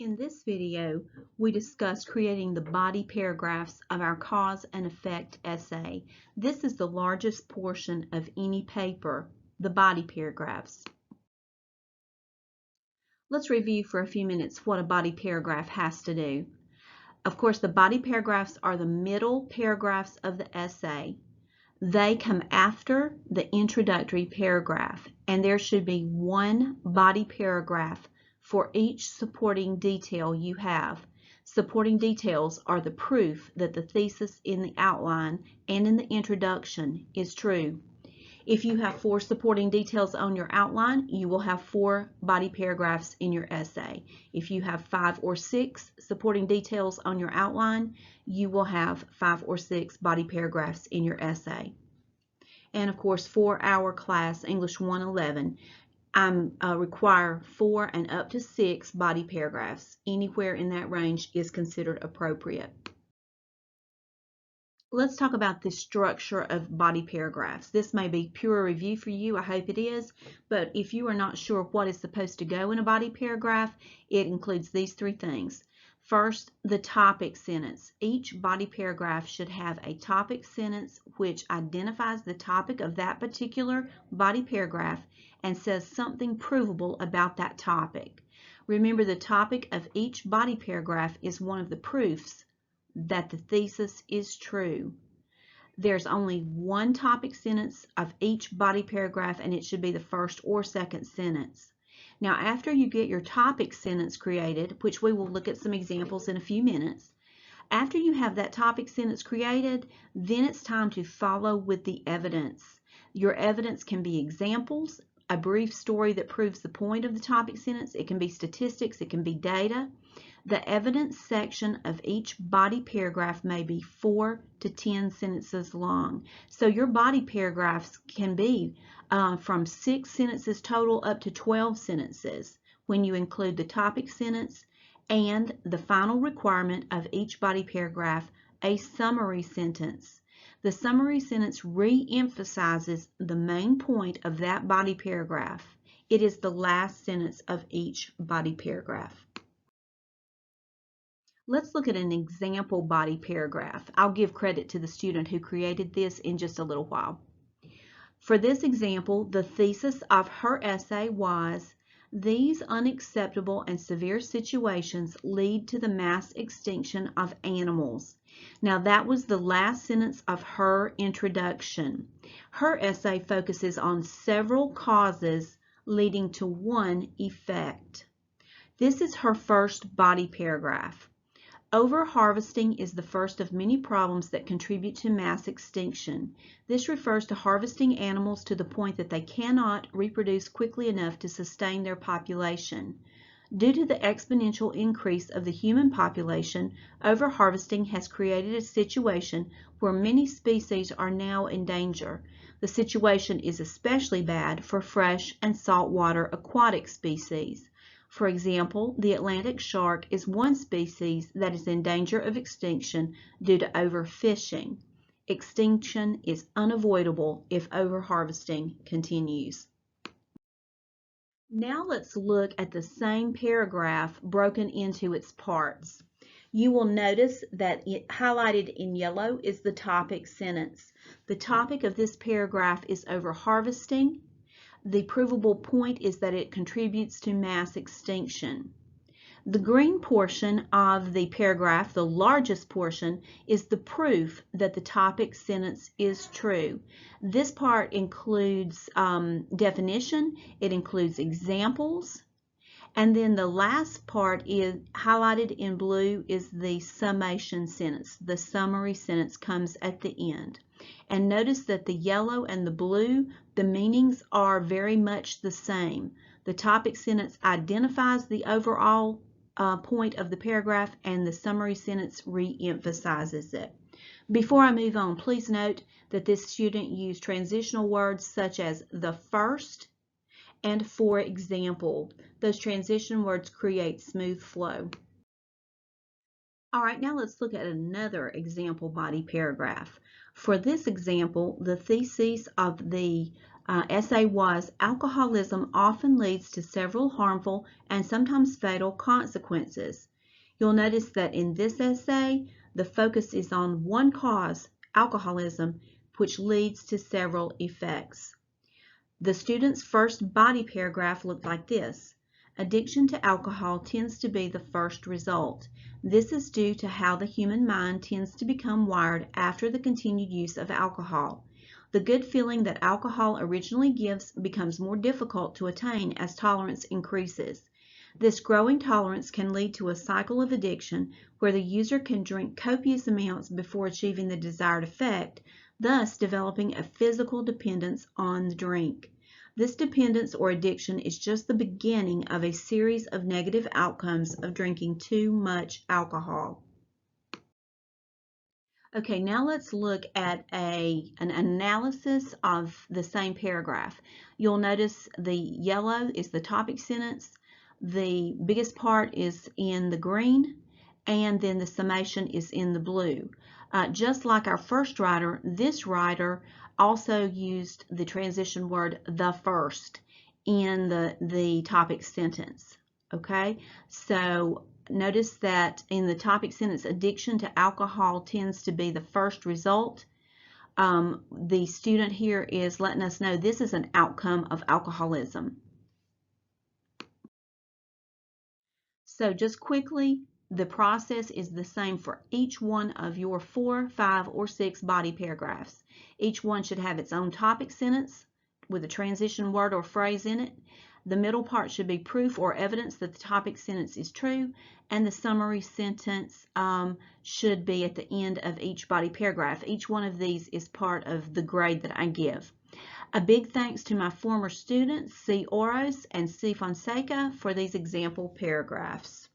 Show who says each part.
Speaker 1: In this video, we discuss creating the body paragraphs of our cause and effect essay. This is the largest portion of any paper, the body paragraphs. Let's review for a few minutes what a body paragraph has to do. Of course, the body paragraphs are the middle paragraphs of the essay. They come after the introductory paragraph, and there should be one body paragraph for each supporting detail you have. Supporting details are the proof that the thesis in the outline and in the introduction is true. If you have 4 supporting details on your outline, you will have 4 body paragraphs in your essay. If you have 5 or 6 supporting details on your outline, you will have 5 or 6 body paragraphs in your essay. And of course, for our class, English 111, I require 4 and up to 6 body paragraphs. Anywhere in that range is considered appropriate. Let's talk about the structure of body paragraphs. This may be pure review for you, I hope it is, but if you are not sure what is supposed to go in a body paragraph, it includes these 3 things. First, the topic sentence. Each body paragraph should have a topic sentence which identifies the topic of that particular body paragraph and says something provable about that topic. Remember, the topic of each body paragraph is one of the proofs that the thesis is true. There's only one topic sentence of each body paragraph, and it should be the first or second sentence. Now, after you get your topic sentence created, which we will look at some examples in a few minutes, after you have that topic sentence created, then it's time to follow with the evidence. Your evidence can be examples, a brief story that proves the point of the topic sentence. It can be statistics, it can be data. The evidence section of each body paragraph may be 4 to 10 sentences long. So your body paragraphs can be from 6 sentences total up to 12 sentences when you include the topic sentence and the final requirement of each body paragraph, a summary sentence. The summary sentence re-emphasizes the main point of that body paragraph. It is the last sentence of each body paragraph. Let's look at an example body paragraph. I'll give credit to the student who created this in just a little while. For this example, the thesis of her essay was, "These unacceptable and severe situations lead to the mass extinction of animals." Now, that was the last sentence of her introduction. Her essay focuses on several causes leading to one effect. This is her first body paragraph. Overharvesting is the first of many problems that contribute to mass extinction. This refers to harvesting animals to the point that they cannot reproduce quickly enough to sustain their population. Due to the exponential increase of the human population, overharvesting has created a situation where many species are now in danger. The situation is especially bad for fresh and saltwater aquatic species. For example, the Atlantic shark is one species that is in danger of extinction due to overfishing. Extinction is unavoidable if overharvesting continues. Now let's look at the same paragraph broken into its parts. You will notice that it highlighted in yellow is the topic sentence. The topic of this paragraph is overharvesting. The provable point is that it contributes to mass extinction. The green portion of the paragraph, the largest portion, is the proof that the topic sentence is true. This part includes definition, it includes examples, and then the last part is highlighted in blue is the summation sentence. The summary sentence comes at the end. And notice that the yellow and the blue, the meanings are very much the same. The topic sentence identifies the overall point of the paragraph, and the summary sentence re-emphasizes it. Before I move on, please note that this student used transitional words such as the first and for example. Those transition words create smooth flow. All right, now let's look at another example body paragraph. For this example, the thesis of the essay was, alcoholism often leads to several harmful and sometimes fatal consequences. You'll notice that in this essay, the focus is on one cause, alcoholism, which leads to several effects. The student's first body paragraph looked like this. Addiction to alcohol tends to be the first result. This is due to how the human mind tends to become wired after the continued use of alcohol. The good feeling that alcohol originally gives becomes more difficult to attain as tolerance increases. This growing tolerance can lead to a cycle of addiction where the user can drink copious amounts before achieving the desired effect, thus developing a physical dependence on the drink. This dependence or addiction is just the beginning of a series of negative outcomes of drinking too much alcohol. Okay, now let's look at an analysis of the same paragraph. You'll notice the yellow is the topic sentence, the biggest part is in the green, and then the summation is in the blue. Just like our first writer, this writer also used the transition word the first in the topic sentence. Okay, so notice that in the topic sentence, addiction to alcohol tends to be the first result. The student here is letting us know this is an outcome of alcoholism. So just quickly, the process is the same for each one of your 4, 5, or 6 body paragraphs. Each one should have its own topic sentence with a transition word or phrase in it. The middle part should be proof or evidence that the topic sentence is true, and the summary sentence should be at the end of each body paragraph. Each one of these is part of the grade that I give. A big thanks to my former students, C. Oros and C. Fonseca, for these example paragraphs.